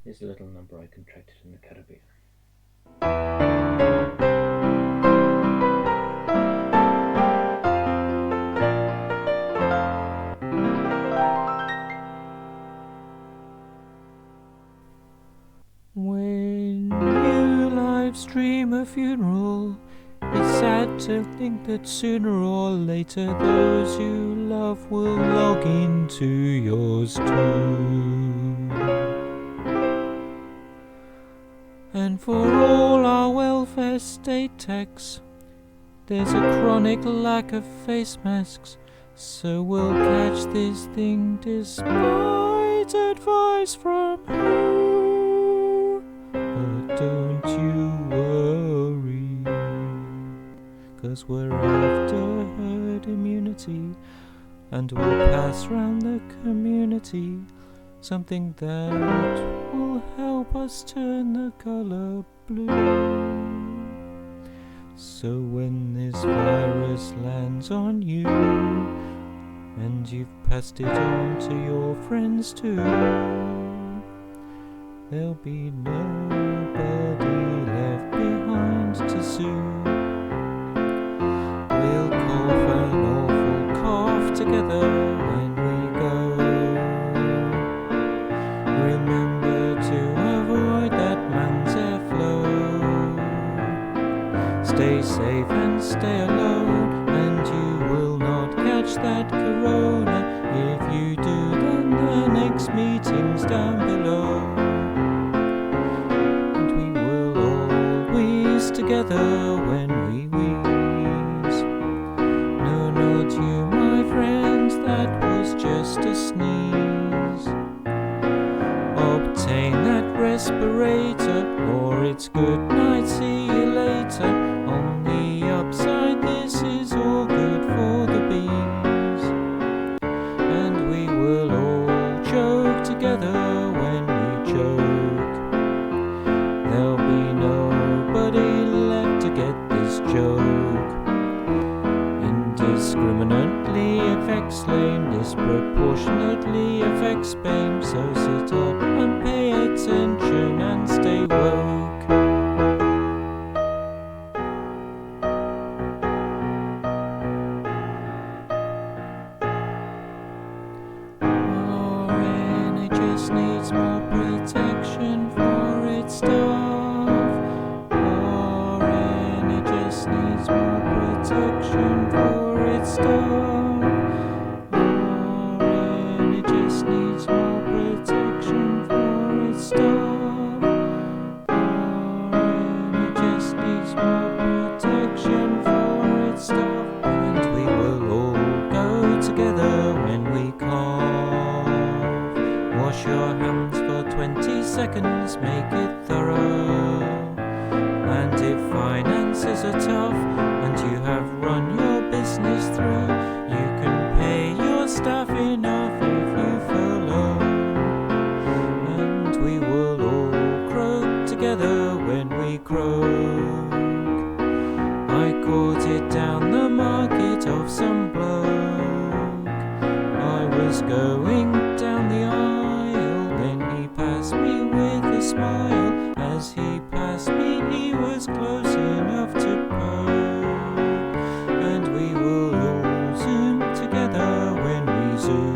is a little number I contracted in the Caribbean. When you live stream a funeral, it's sad to think that sooner or later those you love will log into yours too. And for all our welfare state tax, there's a chronic lack of face masks, so we'll catch this thing despite advice from you. But don't you worry, 'cause we're after herd immunity, and we'll pass round the community something that will help us turn the colour blue. So when this virus lands on you, and you've passed it on to your friends too, there'll be nobody left behind to sue. We'll cough an awful cough together when we go. Remember to avoid that man's airflow. Stay safe and stay alone, and you will not catch that corona. If you do, then the next meeting's down below. And we will always together when we wheeze. No, not you, my friends, that was just a sneeze. Obtain that respirator, or it's good night, see you later. On the upside, this is all good for the bees. And we will all choke together when we choke. There'll be nobody left to get this joke. Indiscriminately affects lame, disproportionately affects BAME. So sit up and pay attention and stay woke. Just needs more protection for its staff. RNHS needs more protection for its staff. RNHS needs more protection for its staff. RNHS needs more protection for its staff. And we will all go together when we cough. Wash your hands for 20 seconds, make it thorough. And if finances are tough and you have run your business through, you can pay your staff enough if you furlough. And we will all croak together when we croak. I caught it down the market of some bloke. I was going down the aisle, then he passed me with a smile. As he passed me, he was close enough to poke. And we will all zoom together when we zoom.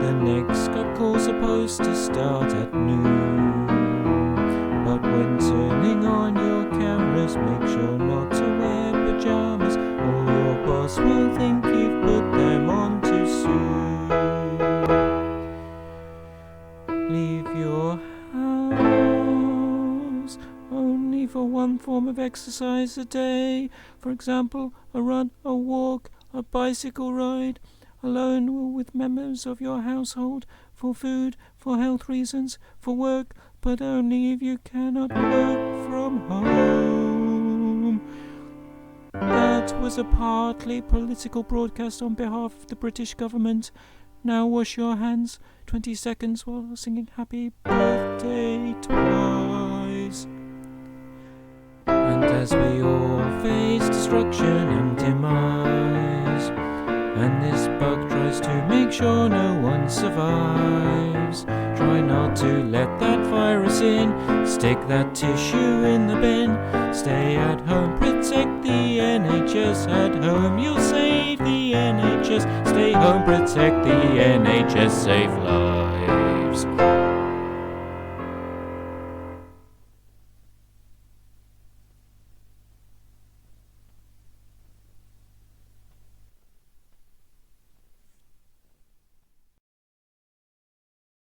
The next Skype call's supposed to start at noon. But when turning on your cameras, make sure not to wear pajamas, or your boss will think you've put them on too soon. Leave your house only for one form of exercise a day. For example, a run, a walk, a bicycle ride. Alone or with members of your household. For food, for health reasons, for work, but only if you cannot work from home. That was a partly political broadcast on behalf of the British government. Now wash your hands 20 seconds while singing happy birthday twice. And as we all face destruction and demise, and this bug tries to make sure no one survives, Try not to let that virus in. Stick that tissue in the bin. Stay at home, protect the NHS. At home you'll save the NHS. Stay home, protect the NHS, save lives.